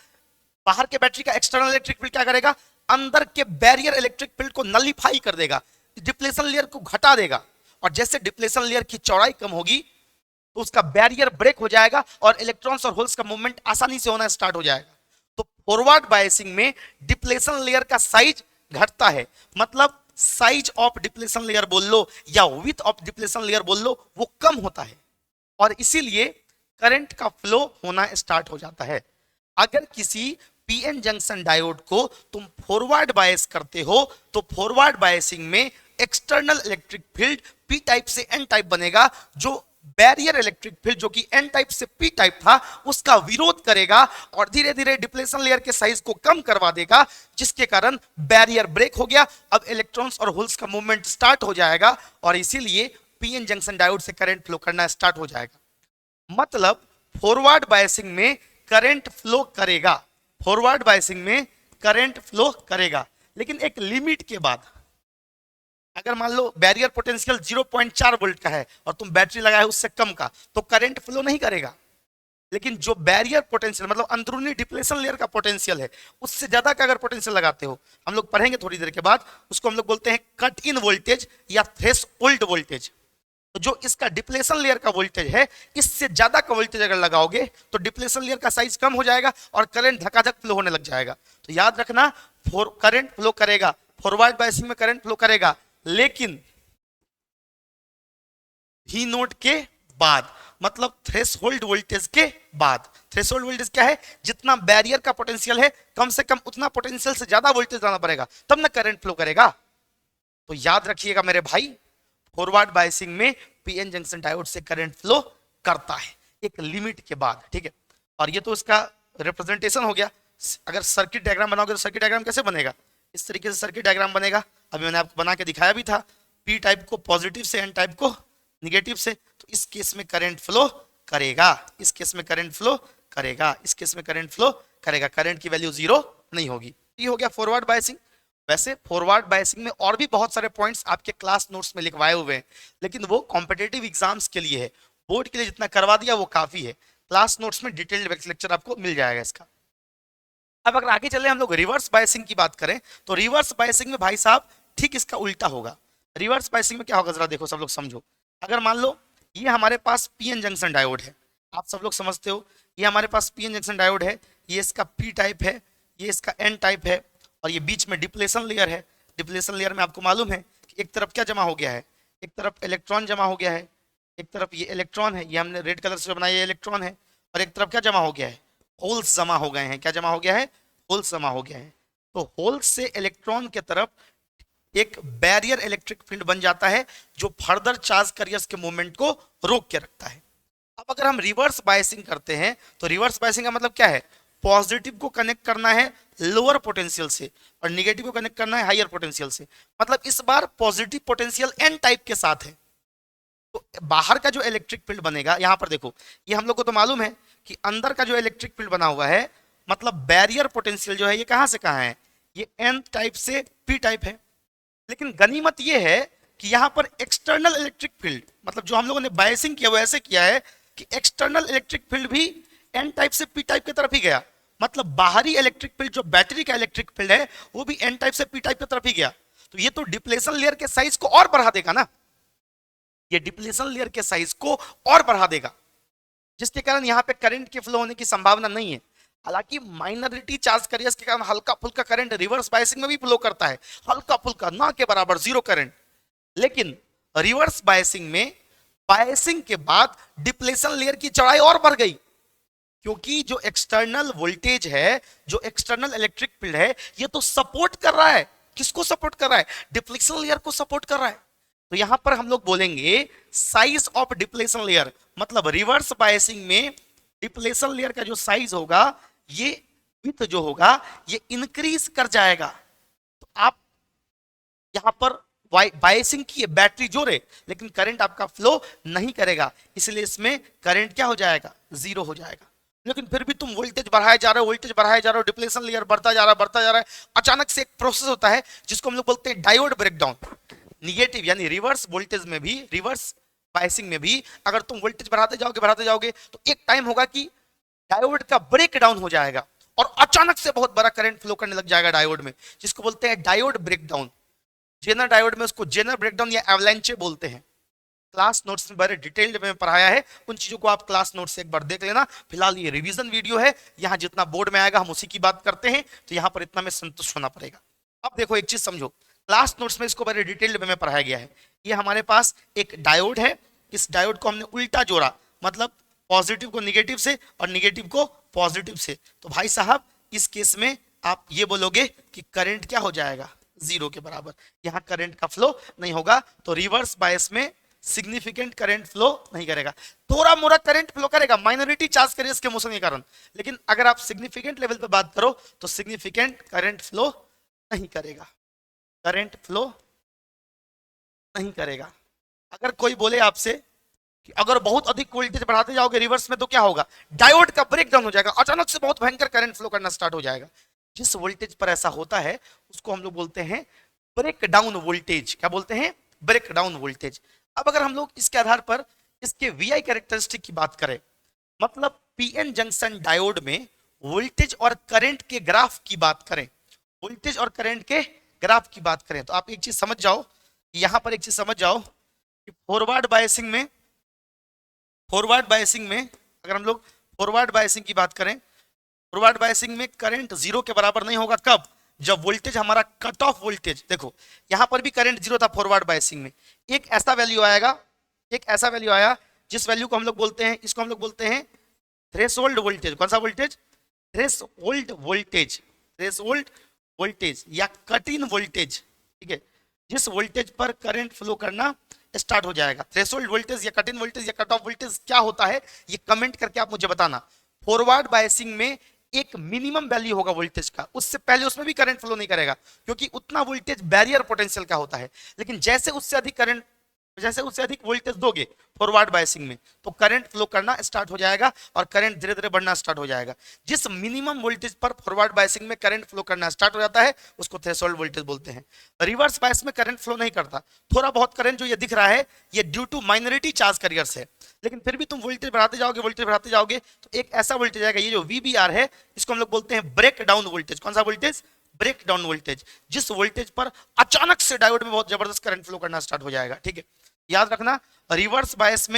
Speaker 1: बाहर के बैटरी का एक्सटर्नल इलेक्ट्रिक फील्ड क्या करेगा, अंदर के बैरियर इलेक्ट्रिक फील्ड को नलिफाई कर देगा, डिप्लेशन लेयर को घटा देगा। और जैसे डिप्लेशन लेयर की चौड़ाई कम होगी तो उसका बैरियर ब्रेक हो जाएगा और इलेक्ट्रॉन्स और होल्स का मूवमेंट आसानी से होना स्टार्ट हो जाएगा। तो फॉरवर्ड बायसिंग में डिप्लेशन लेयर का साइज घटता है, मतलब साइज ऑफ डिप्लेशन लेयर बोल लो या विड्थ ऑफ डिप्लेशन लेयर बोल लो, वो कम होता है और इसीलिए करंट का फ्लो होना स्टार्ट हो जाता है। अगर किसी पीएन जंक्शन डायोड को तुम फॉरवर्ड बायस करते हो तो फॉरवर्ड बायसिंग में external electric field P type से एन टाइप बनेगा, जो बैरियर इलेक्ट्रिक फील्ड जो कि एन टाइप से पी टाइप था उसका विरोध करेगा और धीरे धीरे डिप्लेशन लेयर के साइज को कम करवा देगा, जिसके कारण बैरियर ब्रेक हो गया। अब इलेक्ट्रॉन्स और होल्स का मूवमेंट स्टार्ट हो जाएगा और इसीलिए पीएन जंक्शन डायोड से करंट फ्लो करना स्टार्ट हो जाएगा। मतलब फॉरवर्ड बायसिंग में करंट फ्लो करेगा, फॉरवर्ड बायसिंग में करंट फ्लो करेगा, लेकिन एक लिमिट के बाद। अगर मान लो बैरियर पोटेंशियल 0.4 वोल्ट का है और तुम बैटरी लगाए उससे कम का, तो करंट फ्लो नहीं करेगा। लेकिन जो बैरियर पोटेंशियल मतलब अंदरूनी डिप्लेशन लेयर का पोटेंशियल है, उससे ज्यादा का अगर पोटेंशियल लगाते हो, हम लोग पढ़ेंगे थोड़ी देर के बाद, उसको हम लोग बोलते हैं कट इन वोल्टेज या थ्रेशोल्ड वोल्टेज। तो जो इसका डिप्लेशन लेयर का वोल्टेज है, इससे ज्यादा का वोल्टेज अगर लगाओगे तो डिप्लेशन लेयर का साइज कम हो जाएगा और करंट धकाधक फ्लो होने लग जाएगा। तो याद रखना, करंट फ्लो करेगा, फॉरवर्ड बायसिंग में करंट फ्लो करेगा, लेकिन ही नोट के बाद, मतलब थ्रेशोल्ड वोल्टेज के बाद। थ्रेशोल्ड वोल्टेज क्या है, जितना बैरियर का पोटेंशियल है कम से कम उतना पोटेंशियल से ज्यादा वोल्टेज लाना पड़ेगा, तब ना करंट फ्लो करेगा। तो याद रखिएगा मेरे भाई, फॉरवर्ड बायसिंग में पीएन जंक्शन डायोड से करंट फ्लो करता है एक लिमिट के बाद, ठीक है। और ये तो इसका रिप्रेजेंटेशन हो गया। अगर सर्किट डायग्राम बनाओगे तो सर्किट डायग्राम कैसे बनेगा, इस तरीके से सर्किट डायग्राम बनेगा। अभी मैंने आपको बना के दिखाया भी था, पी टाइप को पॉजिटिव से, एन टाइप को निगेटिव से। तो इस केस में करंट फ्लो करेगा, इस केस में करंट फ्लो करेगा, इस केस में करंट फ्लो करेगा, करंट की वैल्यू 0 नहीं होगी। ये हो गया फॉरवर्ड बायसिंग। वैसे फॉरवर्ड बायसिंग में और भी बहुत सारे पॉइंट्स आपके क्लास नोट्स में लिखवाए हुए हैं, लेकिन वो कॉम्पिटेटिव एग्जाम्स के लिए है, बोर्ड के लिए जितना करवा दिया वो काफी है। क्लास नोट्स में डिटेल्ड लेक्चर आपको मिल जाएगा इसका। अब अगर आगे चले हम लोग रिवर्स बायसिंग की बात करें, तो रिवर्स बायसिंग में भाई साहब ठीक इसका उल्टा होगा। रिवर्स बायसिंग में क्या होगा जरा देखो, सब लोग समझो। अगर मान लो ये हमारे पास पीएन जंक्शन डायोड है, आप सब लोग समझते हो, ये हमारे पास पीएन जंक्शन डायोड है, ये इसका पी टाइप है, ये इसका एन टाइप है, और ये बीच में डिप्लेशन लेयर है। डिप्लेशन लेयर में आपको मालूम है कि एक तरफ क्या जमा हो गया है, एक तरफ इलेक्ट्रॉन जमा हो गया है, एक तरफ ये इलेक्ट्रॉन है, ये हमने रेड कलर से बनाया ये इलेक्ट्रॉन है, और एक तरफ क्या जमा हो गया है, होल्स जमा हो गए हैं। क्या जमा हो गया है, होल्स जमा हो गया है। तो होल्स से इलेक्ट्रॉन के तरफ एक बैरियर इलेक्ट्रिक फील्ड बन जाता है जो फर्दर चार्ज कैरियर्स के मूवमेंट को रोक के रखता है। अब अगर हम रिवर्स बायसिंग करते हैं तो रिवर्स बायसिंग का मतलब क्या है, पॉजिटिव को कनेक्ट करना है लोअर पोटेंशियल से और निगेटिव को कनेक्ट करना है हायर पोटेंशियल से। मतलब इस बार पॉजिटिव पोटेंशियल एन टाइप के साथ है, तो बाहर का जो इलेक्ट्रिक फील्ड बनेगा, यहां पर देखो, ये हम लोग को तो मालूम है कि अंदर का जो इलेक्ट्रिक फील्ड बना हुआ है, मतलब बैरियर पोटेंशियल जो है ये कहां से कहां है, ये एन टाइप से पी टाइप है। लेकिन गनीमत ये है कि यहां पर एक्सटर्नल इलेक्ट्रिक फील्ड, मतलब जो हम लोगों ने बायसिंग किया वो ऐसे किया है कि एक्सटर्नल इलेक्ट्रिक फील्ड भी एन टाइप से पी टाइप की तरफ ही गया। मतलब बाहरी इलेक्ट्रिक फील्ड जो बैटरी का इलेक्ट्रिक फील्ड है वो भी एन टाइप से पी टाइप की तरफ ही गया। तो ये तो डिप्लेशन लेयर के साइज को और बढ़ा देगा ना, ये डिप्लेशन लेयर के साइज को और बढ़ा देगा, जिसके कारण यहां पे करंट के फ्लो होने की संभावना नहीं है। हालांकि माइनॉरिटी चार्ज कैरियर्स के कारण हल्का फुल्का करंट रिवर्स बायसिंग में भी फ्लो करता है, हल्का फुल्का, ना के बराबर, जीरो करंट। लेकिन रिवर्स बायसिंग में बायसिंग के बाद डिप्लेशन लेयर की चौड़ाई और बढ़ गई, क्योंकि जो एक्सटर्नल वोल्टेज है, जो एक्सटर्नल इलेक्ट्रिक फील्ड है, ये तो सपोर्ट कर रहा है। किसको सपोर्ट कर रहा है? डिप्लेशन लेयर को सपोर्ट कर रहा है। तो यहां पर हम लोग बोलेंगे साइज ऑफ डिप्लेशन लेयर, मतलब रिवर्स बायसिंग में डिप्लेशन लेयर का जो साइज होगा, ये विड्थ जो होगा ये इंक्रीज कर जाएगा। तो आप यहां पर बायसिंग की बैटरी जोड़े, लेकिन करंट आपका फ्लो नहीं करेगा, इसलिए इसमें करंट क्या हो जाएगा? जीरो हो जाएगा। लेकिन फिर भी तुम वोल्टेज बढ़ाए जा रहे हो, वोल्टेज बढ़ाए जा रहे हो, डिप्लेशन लेयर बढ़ता जा रहा है, बढ़ता जा रहा है। अचानक से एक प्रोसेस होता है जिसको हम लोग बोलते हैं डायोड ब्रेकडाउन। निगेटिव यानी रिवर्स वोल्टेज में भी, रिवर्स बायसिंग में भी अगर तुम वोल्टेज बढ़ाते जाओगे तो एक टाइम होगा कि डायोड का ब्रेक डाउन हो जाएगा और अचानक से बहुत बड़ा करंट फ्लो करने लग जाएगा डायोड में, जिसको बोलते हैं डायोड ब्रेकडाउन। जेनर डायोड में उसको जेनर ब्रेकडाउन या एवलांचे बोलते हैं। क्लास नोट्स में बड़े डिटेल्ड में पढ़ाया है, उन चीजों को आप क्लास नोट्स से एक बार देख लेना। फिलहाल ये रिवीजन वीडियो है, यहाँ जितना बोर्ड में आएगा हम उसी की बात करते हैं, तो यहाँ पर इतना में संतुष्ट होना पड़ेगा। अब देखो एक चीज समझो, क्लास नोट्स में इसको बड़े डिटेल्ड में पढ़ाया गया है। ये हमारे पास एक डायोड है, इस डायोड को हमने उल्टा जोड़ा, मतलब पॉजिटिव को निगेटिव से और निगेटिव को पॉजिटिव से। तो भाई साहब इस केस में आप ये बोलोगे कि करंट क्या हो जाएगा? जीरो के बराबर। यहां करंट का फ्लो नहीं होगा, तो रिवर्स बायस में सिग्निफिकेंट करंट फ्लो नहीं करेगा। थोड़ा मोड़ा करंट फ्लो करेगा, माइनॉरिटी चार्ज करेगा इसके मोशन के कारण, लेकिन अगर आप सिग्निफिकेंट लेवल पे बात करो तो सिग्निफिकेंट करंट फ्लो नहीं करेगा, करंट फ्लो नहीं करेगा। अगर कोई बोले आपसे कि अगर बहुत अधिक वोल्टेज बढ़ाते जाओगे रिवर्स में तो क्या होगा? डायोड का ब्रेकडाउन हो जाएगा, अचानक से बहुत भयंकर करंट फ्लो करना स्टार्ट हो जाएगा। जिस वोल्टेज पर ऐसा होता है उसको हम लोग बोलते हैं ब्रेक डाउन वोल्टेज। क्या बोलते हैं? Breakdown voltage. अब अगर हम लोग इसके आधार पर इसके वीआई कैरेक्टरिस्टिक की बात करें, मतलब पीएन जंक्शन डायोड में वोल्टेज और करंट के ग्राफ की बात करें, वोल्टेज और करंट के ग्राफ की बात करें, तो आप एक चीज समझ जाओ, यहां पर एक चीज समझ जाओ कि फॉरवर्ड बायसिंग में अगर हम लोग फॉरवर्ड बायसिंग की बात करें, फॉरवर्ड बायसिंग में करंट जीरो के बराबर नहीं होगा। कब? जब वोल्टेज हमारा कट ऑफ वोल्टेज, देखो यहां पर भी करंट जीरो था फॉरवर्ड बायसिंग में, एक ऐसा वैल्यू आएगा, एक ऐसा वैल्यू आया जिस वैल्यू को हम लोग बोलते हैं, इसको हम लोग बोलते हैं थ्रेशोल्ड वोल्टेज। कौन सा voltage? Threshold voltage, threshold voltage या कट इन वोल्टेज, ठीक है, जिस वोल्टेज पर करंट फ्लो करना स्टार्ट हो जाएगा। थ्रेशोल्ड वोल्टेज या कट इन वोल्टेज या कट ऑफ वोल्टेज क्या होता है ये कमेंट करके आप मुझे बताना। फॉरवर्ड बायसिंग में एक मिनिमम वैल्यू होगा वोल्टेज का, उससे पहले उसमें भी करंट फ्लो नहीं करेगा, क्योंकि उतना वोल्टेज बैरियर पोटेंशियल का होता है। लेकिन जैसे उससे अधिक करंट, जैसे उससे अधिक वोल्टेज दोगे फॉरवर्ड बायसिंग में, तो करंट फ्लो करना स्टार्ट हो जाएगा और करंट धीरे धीरे बढ़ना स्टार्ट हो जाएगा। जिस मिनिमम वोल्टेज पर फॉरवर्ड बायसिंग में करंट फ्लो करना स्टार्ट हो जाता है उसको थ्रेशोल्ड वोल्टेज बोलते हैं। रिवर्स बायस में करंट फ्लो नहीं करता, थोड़ा बहुत करंट जो ये दिख रहा है ये due to minority charge carriers है, लेकिन फिर भी तुम वोल्टेज बढ़ाते जाओगे तो एक ऐसा वोल्टेज आएगा, ये जो VBR है इसको हम लोग बोलते हैं ब्रेक डाउन वोल्टेज। कौन सा वोल्टेज? ब्रेक डाउन वोल्टेज, जिस वोल्टेज पर अचानक से डायोड में बहुत जबरदस्त करंट फ्लो करना स्टार्ट हो जाएगा। ठीक है, याद रखना रिवर्स बायस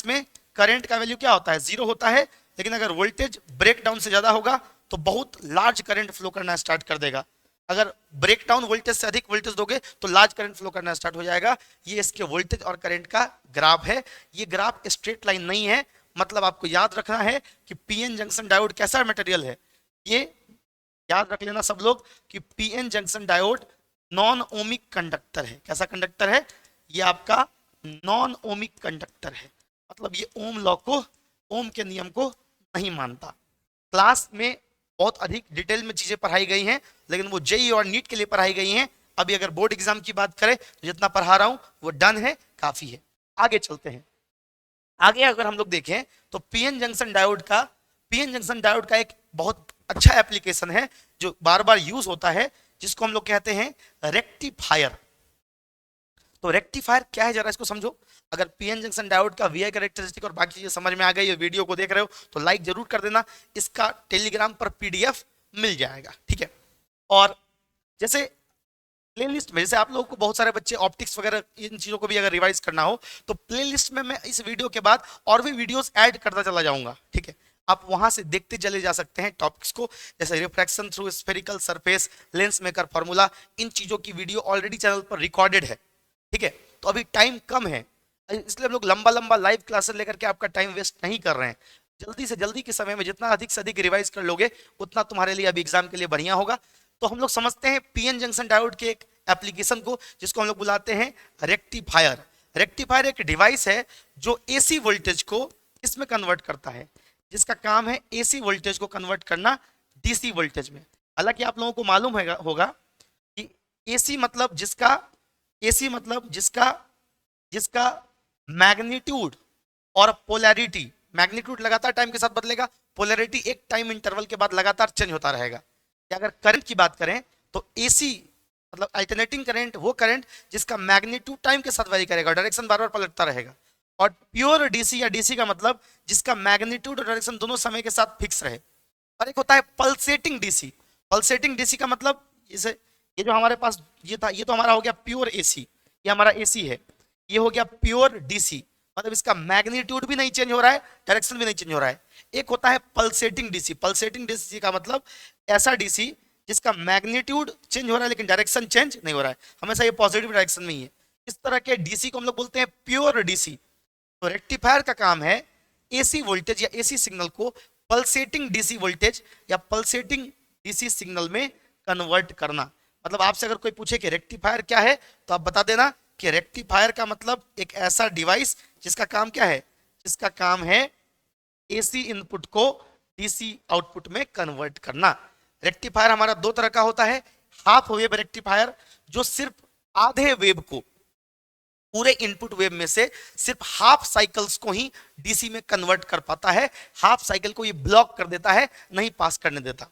Speaker 1: में करंट का वैल्यू क्या होता है? जीरो होता है, लेकिन अगर वोल्टेज ब्रेक डाउन से ज्यादा होगा तो बहुत लार्ज करंट फ्लो करना स्टार्ट कर देगा। अगर ब्रेक डाउन वोल्टेज से अधिक वोल्टेज दोगे तो लार्ज करंट फ्लो करना स्टार्ट हो जाएगा। ये इसके वोल्टेज और करंट का ग्राफ है। ये ग्राफ स्ट्रेट लाइन नहीं है, मतलब आपको याद रखना है कि पीएन जंक्शन डायोड कैसा मटेरियल है। ये याद रख लेना सब लोग कि PN junction diode non ohmic conductor है। कैसा कंडक्टर है? ये आपका नॉन ओमिक कंडक्टर है, मतलब ये ओम लॉ को, ओम के नियम को नहीं मानता। क्लास में बहुत अधिक डिटेल में चीजें पढ़ाई गई हैं, लेकिन वो जेईई और नीट के लिए पढ़ाई गई हैं। अभी अगर बोर्ड एग्जाम की बात करें तो जितना पढ़ा रहा हूं वो डन है, काफी है। आगे चलते हैं। आगे अगर हम लोग देखें तो पीएन जंक्शन डायोड का एक बहुत अच्छा एप्लीकेशन है जो बार बार यूज होता है, जिसको हम लोग कहते हैं रेक्टिफायर। तो रेक्टिफायर क्या है जरा इसको समझो। अगर पीएन जंक्शन डायोड का वीआई कैरेक्टरिस्टिक और बाकी चीजें समझ में आ गई, वीडियो को देख रहे हो तो लाइक जरूर कर देना। इसका टेलीग्राम पर पीडीएफ मिल जाएगा, ठीक है। और जैसे प्लेलिस्ट में, जैसे आप लोगों को बहुत सारे बच्चे ऑप्टिक्स वगैरह इन चीजों को भी अगर रिवाइज करना हो तो प्लेलिस्ट में मैं इस वीडियो के बाद और भी वीडियोस ऐड करता चला जाऊंगा, ठीक है। आप वहां से देखते चले जा सकते हैं टॉपिक्स को, जैसे refraction through spherical surface, lens maker formula, इन चीजों की वीडियो ऑलरेडी चैनल पर रिकॉर्डेड है, ठीक है। तो अभी टाइम कम है, इसलिए हम लोग लंबा लाइव क्लासेस लेकर के आपका टाइम वेस्ट नहीं कर रहे हैं। जल्दी से जल्दी के समय में जितना अधिक से अधिक रिवाइज कर लोगे उतना तुम्हारे लिए अभी एग्जाम के लिए बढ़िया होगा। तो हम लोग समझते हैं पीएन जंक्शन डायोड के एक एप्लीकेशन को, जिसको हम लोग बुलाते हैं रेक्टिफायर। रेक्टिफायर एक डिवाइस है जो एसी वोल्टेज को इसमें कन्वर्ट करता है, जिसका काम है एसी वोल्टेज को कन्वर्ट करना डीसी वोल्टेज में। हालांकि आप लोगों को मालूम होगा कि एसी मतलब जिसका जिसका मैग्नीट्यूड और पोलैरिटी, मैग्नीट्यूड लगातार टाइम के साथ बदलेगा, पोलैरिटी एक टाइम इंटरवल के बाद लगातार चेंज होता रहेगा। या अगर करंट की बात करें तो एसी मतलब अल्टरनेटिंग करंट वो करंट जिसका मैग्नीट्यूड टाइम के साथ वेरी करेगा, डायरेक्शन बार बार पलटता रहेगा। और प्योर डीसी या डीसी का मतलब जिसका मैग्नीट्यूड और डायरेक्शन दोनों समय के साथ फिक्स रहे। और एक होता है पल्सेटिंग डीसी। पल्सेटिंग डीसी का मतलब जैसे ये जो हमारे पास ये था, ये तो हमारा हो गया प्योर एसी, ये हमारा एसी है। ये हो गया प्योर डीसी, मतलब इसका मैग्नीट्यूड भी नहीं चेंज हो रहा है, डायरेक्शन भी नहीं चेंज हो रहा है। एक होता है पल्सेटिंग डीसी। पल्सेटिंग डीसी का मतलब ऐसा डीसी जिसका मैग्नीट्यूड चेंज हो रहा है लेकिन डायरेक्शन चेंज नहीं हो रहा है, हमेशा ये पॉजिटिव डायरेक्शन में ही है। इस तरह के डीसी को हम लोग बोलते हैं प्योर डीसी। तो रेक्टिफायर का काम है एसी वोल्टेज या एसी सिग्नल को पल्सेटिंग डीसी वोल्टेज या पल्सेटिंग डीसी सिग्नल में कन्वर्ट करना। मतलब आपसे अगर कोई पूछे कि रेक्टिफायर क्या है तो आप बता देना कि रेक्टिफायर का मतलब एक ऐसा डिवाइस जिसका काम क्या है, जिसका काम है एसी इनपुट को डीसी आउटपुट में कन्वर्ट करना। रेक्टिफायर हमारा दो तरह का होता है। हाफ वेव रेक्टिफायर जो सिर्फ आधे वेव को पूरे इनपुट वेव में से सिर्फ हाफ साइकिल्स को ही डीसी में कन्वर्ट कर पाता है, हाफ साइकिल को ये ब्लॉक कर देता है, नहीं पास करने देता।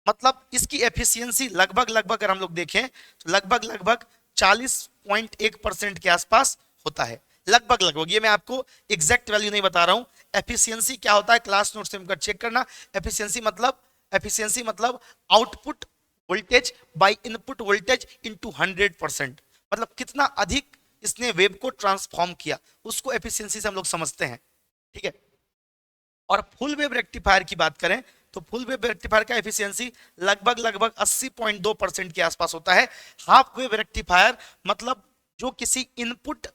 Speaker 1: मतलब इसकी एफिशिएंसी लगभग अगर हम लोग देखें तो लगभग 40.1% के आसपास होता है। लगभग ये मैं आपको एग्जैक्ट वैल्यू नहीं बता रहा हूं। एफिशिएंसी क्या होता है क्लास नोट से चेक करना। एफिशिएंसी मतलब output voltage by input voltage into 100%, मतलब कितना अधिक इसने वेव को ट्रांसफॉर्म किया, उसको एफिशिएंसी से हम लोग समझते हैं, ठीक है। और फुल वेव रेक्टिफायर की बात करें तो फुल वेव रेक्टिफायर का एफिशिएंसी लगभग 80.2% के आसपास होता है। हाफ वेव रेक्टिफायर मतलब जो किसी इनपुट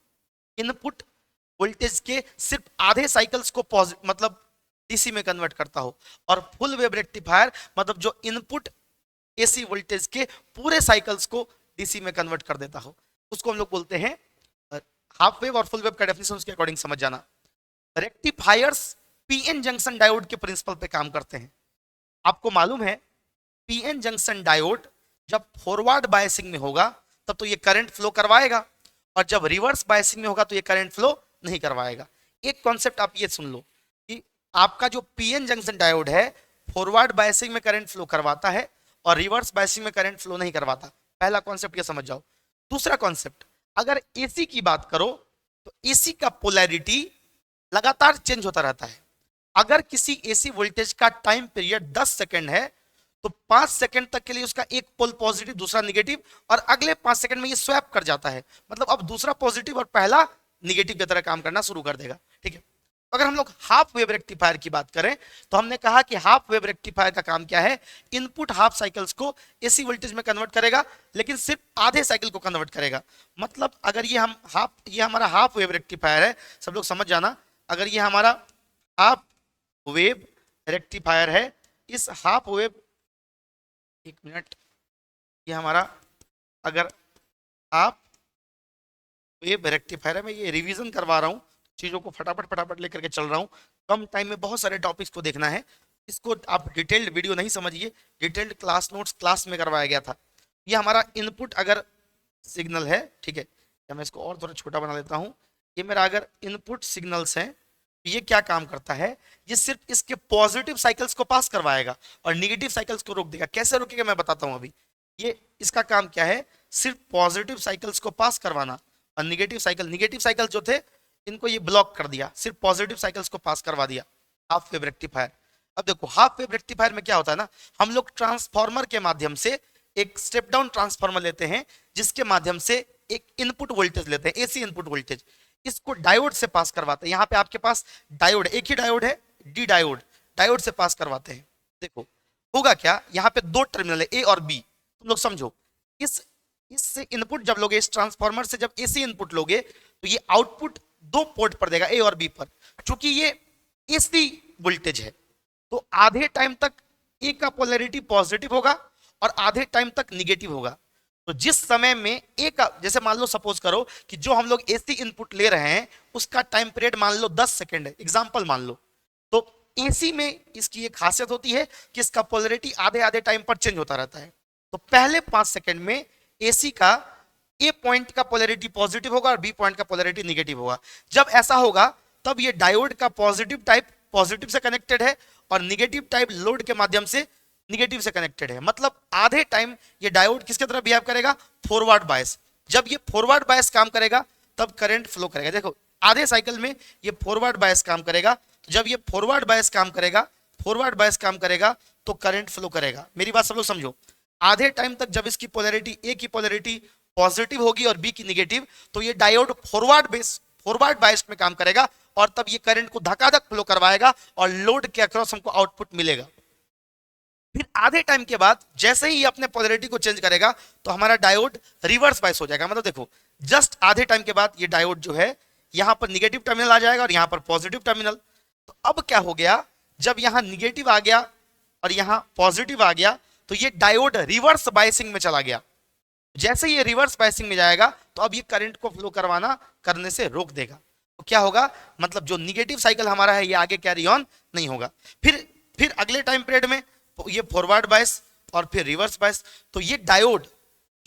Speaker 1: वोल्टेज के सिर्फ आधे साइकिल्स को मतलब डीसी में कन्वर्ट करता हो। और फुल वेव रेक्टिफायर मतलब जो इनपुट एसी वोल्टेज के पूरे साइकिल्स को डीसी में कन्वर्ट कर देता हो, उसको हम लोग बोलते हैं हाफ वेव। और फुल वेव का डेफिनेशन उसके अकॉर्डिंग समझ जाना। रेक्टिफायर्स पीएन जंक्शन डायोड के प्रिंसिपल पे काम करते हैं। आपको मालूम है पीएन जंक्शन डायोड जब फॉरवर्ड बायसिंग में होगा तब तो ये करंट फ्लो करवाएगा, और जब रिवर्स बायसिंग में होगा तो ये करंट फ्लो नहीं करवाएगा। एक कॉन्सेप्ट आप ये सुन लो कि आपका जो पीएन जंक्शन डायोड है फॉरवर्ड बायसिंग में करंट फ्लो करवाता है और रिवर्स बायसिंग में करंट फ्लो नहीं करवाता। पहला कॉन्सेप्ट ये समझ जाओ। दूसरा कॉन्सेप्ट, अगर एसी की बात करो तो एसी का पोलैरिटी लगातार चेंज होता रहता है। अगर किसी एसी वोल्टेज का टाइम पीरियड 10 सेकंड है तो 5 सेकंड तक के लिए उसका एक पोल पॉजिटिव दूसरा निगेटिव, और अगले 5 सेकंड में ये स्वैप कर जाता है, मतलब अब दूसरा पॉजिटिव और पहला निगेटिव की तरह काम करना शुरू कर देगा, ठीक है। अगर हम लोग हाफ वेव रेक्टिफायर की बात करें तो हमने कहा कि हाफ वेव रेक्टिफायर का काम क्या है, इनपुट हाफ साइकिल्स को एसी वोल्टेज में कन्वर्ट करेगा लेकिन सिर्फ आधे साइकिल को कन्वर्ट करेगा। मतलब अगर ये हमारा हाफ वेव रेक्टिफायर है, सब लोग समझ जाना, अगर ये हमारा हाफ वेव रेक्टिफायर है, इस हाफ वेव, एक मिनट, ये हमारा अगर हाफ वेव रेक्टिफायर है, मैं ये रिवीजन करवा रहा हूँ, चीजों को फटाफट लेकर के चल रहा हूँ, कम टाइम में बहुत सारे टॉपिक्स को देखना है। इसको आप डिटेल्ड वीडियो नहीं समझिए, डिटेल्ड क्लास नोट्स क्लास में करवाया गया था। ये हमारा इनपुट अगर सिग्नल है, ठीक है, या मैं इसको और थोड़ा छोटा बना लेता हूँ। ये मेरा अगर इनपुट सिग्नल्स है, ये क्या काम करता है, ये सिर्फ इसके पॉजिटिव साइकिल्स को पास करवाएगा और निगेटिव साइकिल्स को रोक देगा। कैसे रोकेगा मैं बताता हूँ अभी। ये इसका काम क्या है, सिर्फ पॉजिटिव साइकिल्स को पास करवाना, और निगेटिव साइकिल जो थे इनको ये ब्लॉक कर दिया, सिर्फ पॉजिटिव साइकिल्स को पास करवा दिया। Half wave rectifier. अब देखो हाफ वेव रेक्टिफायर में क्या होता है ना, हम लोग ट्रांसफार्मर के माध्यम से एक स्टेप डाउन ट्रांसफार्मर लेते हैं जिसके माध्यम से एक इनपुट वोल्टेज लेते हैं, एसी इनपुट वोल्टेज, इसको डायोड से पास करवाते हैं। यहाँ पे आपके पास डायोड, एक ही डायोड है, डी डायोड, डायोड से पास करवाते हैं। देखो होगा क्या, यहाँ पे दो टर्मिनल है, ए और बी, तुम लोग समझो। इससे इनपुट जब लोगे, इस ट्रांसफार्मर से जब एसी इनपुट लोगे तो ये आउटपुट दो पोर्ट पर देगा, ए और बी पर। चूंकि ये एसी वोल्टेज है। तो आधे टाइम तक ए का पोलैरिटी पॉजिटिव होगा और आधे टाइम तक निगेटिव होगा। तो जिस समय में ए का, जैसे मान लो सपोज करो कि जो हम लोग एसी इनपुट ले रहे हैं उसका टाइम पीरियड मान लो 10 सेकंड है, एग्जांपल मान लो। तो एसी में इसकी एक खासियत होती है कि इसका पोलैरिटी आधे आधे टाइम पर चेंज होता रहता है। तो पहले 5 सेकंड में एसी का ए पॉइंट का पोलैरिटी पॉजिटिव होगा और बी पॉइंट का पोलैरिटी निगेटिव होगा। जब ऐसा होगा तब ये डायोड का पॉजिटिव टाइप पॉजिटिव से कनेक्टेड है और निगेटिव टाइप लोड के माध्यम से निगेटिव से कनेक्टेड है। मतलब आधे टाइम ये डायोड किसके तरफ बिहेव करेगा, फॉरवर्ड बायस। जब ये फॉरवर्ड बायस काम करेगा तब करंट फ्लो करेगा। देखो आधे साइकिल में ये फॉरवर्ड बायस काम करेगा, तो जब ये फॉरवर्ड बायस काम करेगा, फॉरवर्ड बायस काम करेगा तो करंट फ्लो करेगा। मेरी बात सब लोग समझो। आधे टाइम तक जब इसकी पोलैरिटी, ए की पोलैरिटी पॉजिटिव होगी और बी की निगेटिव, तो ये डायोड फॉरवर्ड बायस में काम करेगा और तब ये करंट को धक्का-धक फ्लो करवाएगा और लोड के अक्रॉस हमको आउटपुट मिलेगा। फिर आधे टाइम के बाद जैसे ही ये अपने पोलैरिटी को चेंज करेगा तो हमारा डायोड रिवर्स बायस हो जाएगा। मतलब देखो जस्ट आधे टाइम के बाद ये डायोड जो है यहां पर निगेटिव टर्मिनल आ जाएगा और यहां पर पॉजिटिव टर्मिनल। तो अब क्या हो गया, जब यहां निगेटिव आ गया और यहां पॉजिटिव आ गया तो ये डायोड रिवर्स बायसिंग में चला गया। जैसे ये रिवर्स बायसिंग में जाएगा तो अब ये करंट को फ्लो करने से रोक देगा। तो क्या होगा, मतलब जो निगेटिव साइकिल हमारा है ये आगे कैरी ऑन नहीं होगा। फिर अगले टाइम पीरियड में ये फॉरवर्ड बायस और फिर रिवर्स बायस। तो ये डायोड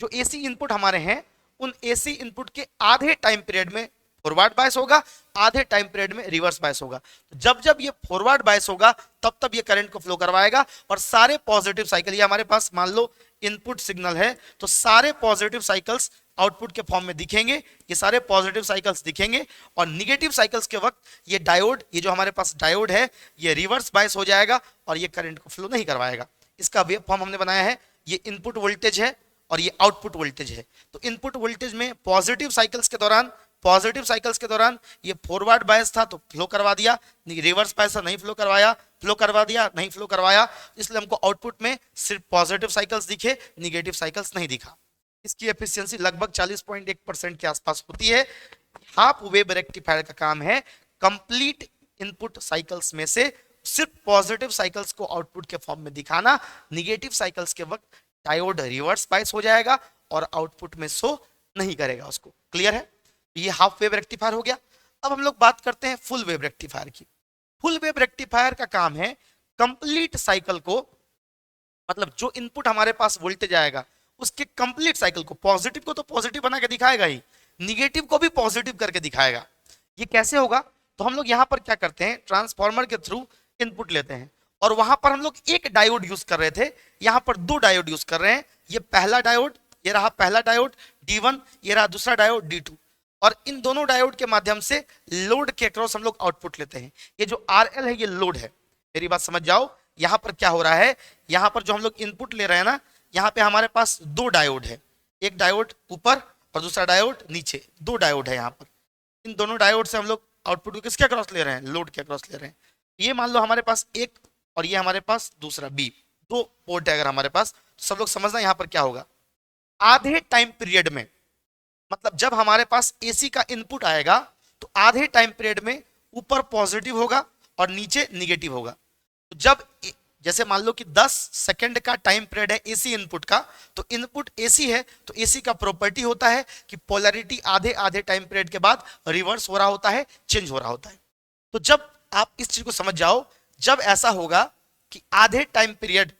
Speaker 1: जो एसी इनपुट हमारे हैं उन एसी इनपुट के आधे टाइम पीरियड में फॉरवर्ड बायस होगा, आधे टाइम पीरियड में रिवर्स बायस होगा। तो जब ये फॉरवर्ड बायस होगा तब ये करंट को फ्लो करवाएगा और सारे पॉजिटिव साइकिल, ये हमारे पास मान लो इनपुट सिग्नल है तो सारे पॉजिटिव साइकिल्स आउटपुट के फॉर्म में दिखेंगे। ये सारे पॉजिटिव साइकिल्स दिखेंगे और निगेटिव साइकिल्स के वक्त ये डायोड, ये जो हमारे पास डायोड है ये रिवर्स बायस हो जाएगा और ये करंट को फ्लो नहीं करवाएगा। इसका वेव फॉर्म हमने बनाया है, ये इनपुट वोल्टेज है और ये आउटपुट वोल्टेज है। तो इनपुट वोल्टेज में पॉजिटिव साइकिल्स के दौरान ये फॉरवर्ड बायस था तो फ्लो करवा दिया, रिवर्स बायस था नहीं फ्लो करवाया, फ्लो करवा दिया नहीं फ्लो करवाया। इसलिए हमको आउटपुट में सिर्फ पॉजिटिव साइकिल्स दिखे, निगेटिव साइकिल्स नहीं दिखा। इसकी एफिशिएंसी लगभग 40.1% के आसपास होती है। हाफ वेव रेक्टिफायर का काम है कंप्लीट इनपुट साइकिल्स में से सिर्फ पॉजिटिव साइकिल्स को आउटपुट के फॉर्म में दिखाना। निगेटिव साइकिल्स के वक्त डायोड रिवर्स बायस हो जाएगा और आउटपुट में शो नहीं करेगा उसको। क्लियर है, ये हाफ वेव रेक्टिफायर हो गया। अब हम लोग बात करते हैं फुल वेव रेक्टिफायर की। फुल वेव रेक्टिफायर का काम है कंप्लीट साइकिल को, मतलब जो इनपुट हमारे पास वोल्टेज आएगा उसके कंप्लीट साइकिल को, पॉजिटिव को तो पॉजिटिव बना के दिखाएगा ही, निगेटिव को भी पॉजिटिव करके दिखाएगा। ये कैसे होगा, तो हम लोग यहां पर क्या करते हैं, ट्रांसफार्मर के थ्रू इनपुट लेते हैं और वहां पर हम लोग एक डायोड यूज कर रहे थे, यहां पर दो डायोड यूज कर रहे हैं। ये पहला डायोड, ये रहा पहला डायोड D1, ये रहा दूसरा डायोड D2 और इन दोनों डायोड के माध्यम से लोड के अक्रॉस हम लोग आउटपुट लेते हैं। ये जो RL है ये लोड है। मेरी बात समझ जाओ, यहां पर क्या हो रहा है, यहां पर जो हम लोग इनपुट ले रहे हैं ना, यहाँ पे हमारे पास दो डायोड है, एक डायोड ऊपर और दूसरा डायोड नीचे, दो डायोड है यहाँ पर। इन दोनों डायोड से हम लोग आउटपुट को किसके अक्रॉस ले रहे हैं, लोड के अक्रॉस ले रहे हैं। ये मान लो हमारे पास एक और ये हमारे पास दूसरा बी, दो पोर्ट है अगर हमारे पास, तो सब लोग समझना यहाँ पर क्या होगा। आधे टाइम पीरियड में, मतलब जब हमारे पास एसी का इनपुट आएगा तो आधे टाइम पीरियड में ऊपर पॉजिटिव होगा और नीचे निगेटिव होगा। तो जब जैसे मान लो कि 10 सेकंड का टाइम पीरियड है एसी इनपुट का, तो इनपुट एसी है तो एसी का प्रॉपर्टी होता है कि पोलैरिटी आधे आधे टाइम पीरियड के बाद रिवर्स हो रहा होता है, चेंज हो रहा होता है। तो जब आप इस चीज को समझ जाओ, जब ऐसा होगा कि आधे टाइम पीरियड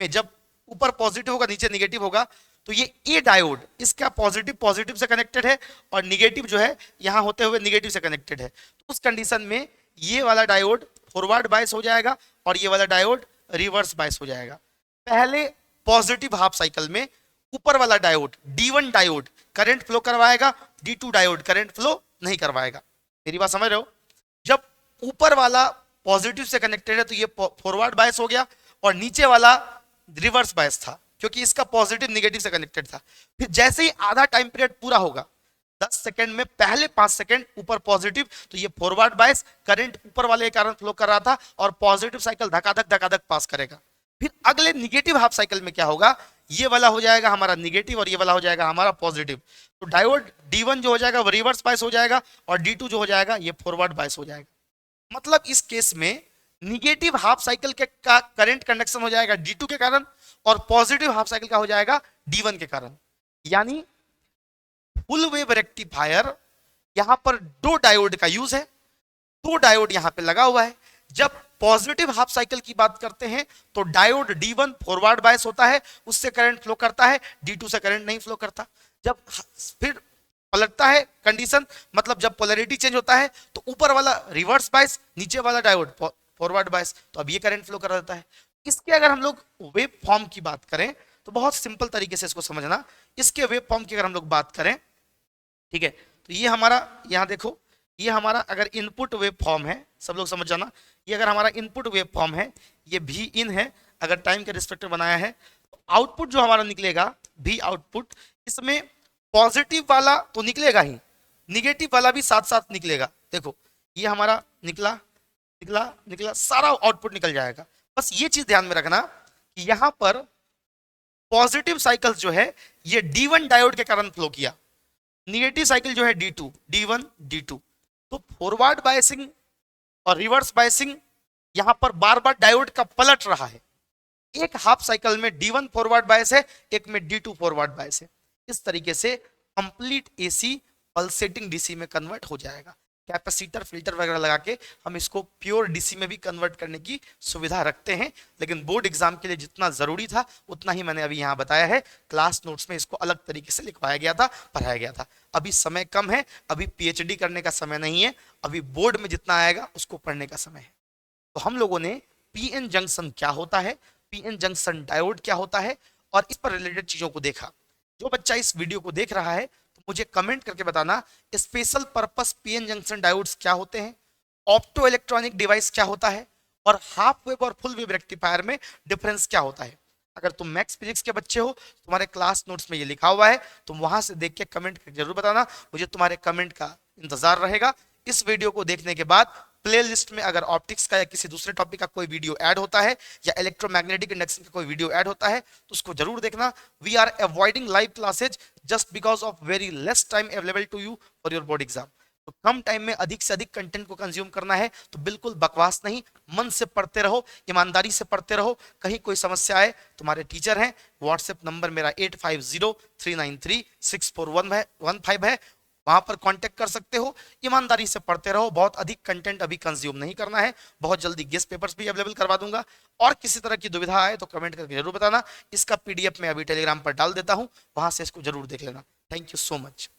Speaker 1: में जब ऊपर पॉजिटिव होगा नीचे निगेटिव होगा, तो ये ए डायोड इसका पॉजिटिव से कनेक्टेड है और निगेटिव जो है यहां होते हुए निगेटिव से कनेक्टेड है। तो उस कंडीशन में ये वाला डायोड फॉरवर्ड बायस हो जाएगा और ये वाला डायोड रिवर्स बायस हो जाएगा। पहले पॉजिटिव हाफ साइकिल में ऊपर वाला diode D1 diode current flow करवाएगा, D2 डायोड करंट फ्लो नहीं करवाएगा। मेरी बात समझ रहे हो, जब ऊपर वाला पॉजिटिव से कनेक्टेड है तो ये फॉरवर्ड बायस हो गया और नीचे वाला रिवर्स बायस था क्योंकि इसका पॉजिटिव निगेटिव से कनेक्टेड था। फिर जैसे ही आधा टाइम पीरियड पूरा होगा, 10 सेकंड में पहले 5 सेकंड ऊपर पॉजिटिव, तो ये फॉरवर्ड बायस करंट ऊपर वाले के कारण फ्लो कर रहा था और पॉजिटिव साइकिल धकाधक पास करेगा। फिर अगले निगेटिव हाफ साइकिल में क्या होगा, ये वाला हो जाएगा हमारा निगेटिव और ये वाला हो जाएगा हमारा पॉजिटिव। तो डायोड D1 जो हो जाएगा वो रिवर्स बायस हो जाएगा और D2 जो हो जाएगा ये फॉरवर्ड बायस हो जाएगा। मतलब इस केस में निगेटिव हाफ साइकिल के का करंट कंडक्शन हो जाएगा D2 के कारण, और पॉजिटिव हाफ साइकिल का हो जाएगा D1 के कारण। यानी फुल वेव रेक्टिफायर, यहां पर दो डायोड का यूज है, दो डायोड यहां पे लगा हुआ है। जब पॉजिटिव हाफ साइकिल की बात करते हैं तो डायोड D1 फॉरवर्ड बायस होता है, उससे करंट फ्लो करता है, D2 से करंट नहीं फ्लो करता। जब फिर पलटता है कंडीशन, मतलब जब पोलैरिटी चेंज होता है तो ऊपर वाला रिवर्स बायस, नीचे वाला डायोड फॉरवर्ड बायस, तो अब ये करंट फ्लो कर देता है। इसके अगर हम लोग वेव फॉर्म की बात करें तो बहुत सिंपल तरीके से इसको समझना। इसके वेव फॉर्म की अगर हम लोग बात करें, ठीक है, तो ये हमारा, यहां देखो, ये हमारा अगर इनपुट वेव फॉर्म है, सब लोग समझ जाना, ये अगर हमारा इनपुट वेव फॉर्म है, ये भी इन है, अगर टाइम के रिस्पेक्ट में बनाया है, तो आउटपुट जो हमारा निकलेगा भी आउटपुट, इसमें पॉजिटिव वाला तो निकलेगा ही, निगेटिव वाला भी साथ साथ निकलेगा। देखो ये हमारा निकला निकला निकला, सारा आउटपुट निकल जाएगा। बस ये चीज ध्यान में रखना कि यहां पर पॉजिटिव साइकिल जो है ये D1 डायोड के कारण फ्लो किया, निगेटिव साइकिल जो है D2, D1 D2। तो फॉरवर्ड बायसिंग और रिवर्स बायसिंग यहां पर बार बार डायोड का पलट रहा है। एक हाफ साइकिल में D1 फॉरवर्ड बायस है, एक में D2 फॉरवर्ड बायस है। इस तरीके से कंप्लीट AC पल्सेटिंग DC में कन्वर्ट हो जाएगा। कैपेसिटर फिल्टर वगैरह लगा के हम इसको प्योर DC में भी कन्वर्ट करने की सुविधा रखते हैं, लेकिन बोर्ड एग्जाम के लिए जितना जरूरी था उतना ही मैंने अभी यहाँ बताया है। क्लास नोट्स में इसको अलग तरीके से लिखवाया गया था, पढ़ाया गया था। अभी समय कम है, अभी PhD करने का समय नहीं है, अभी बोर्ड में जितना आएगा उसको पढ़ने का समय है। तो हम लोगों ने PN जंक्शन क्या होता है, PN जंक्शन डायोड क्या होता है, और इस पर रिलेटेड चीजों को देखा। जो बच्चा इस वीडियो को देख रहा है तो मुझे कमेंट करके बताना special purpose PN junction diodes क्या होते हैं, ऑप्टो इलेक्ट्रॉनिक डिवाइस क्या होता है, और हाफ वेव और फुल वेव रेक्टिफायर में डिफरेंस क्या होता है। अगर तुम मैथ्स फिजिक्स के बच्चे हो, तुम्हारे क्लास नोट्स में ये लिखा हुआ है, तुम वहां से देख के कमेंट करके जरूर बताना, मुझे तुम्हारे कमेंट का इंतजार रहेगा। इस वीडियो को देखने के बाद प्लेलिस्ट में अगर ऑप्टिक्स का या किसी दूसरे टॉपिक का कोई वीडियो ऐड होता है, या इलेक्ट्रोमैग्नेटिक इंडक्शन का कोई वीडियो ऐड होता है, तो उसको जरूर देखना। We are avoiding live classes just because of very less time available to you for your board exam. तो कम टाइम में अधिक से अधिक कंटेंट को कंज्यूम करना है, तो बिल्कुल बकवास नहीं, मन से पढ़ते रहो, ईमानदारी से पढ़ते रहो। कहीं कोई समस्या आए, तुम्हारे टीचर हैं। व्हाट्सएप नंबर मेरा 8503936415 है, वहां पर कांटेक्ट कर सकते हो। ईमानदारी से पढ़ते रहो, बहुत अधिक कंटेंट अभी कंज्यूम नहीं करना है। बहुत जल्दी गेस्ट पेपर्स भी अवेलेबल करवा दूंगा, और किसी तरह की दुविधा आए तो कमेंट करके जरूर बताना। इसका PDF मैं अभी टेलीग्राम पर डाल देता हूं, वहां से इसको जरूर देख लेना। Thank you so much.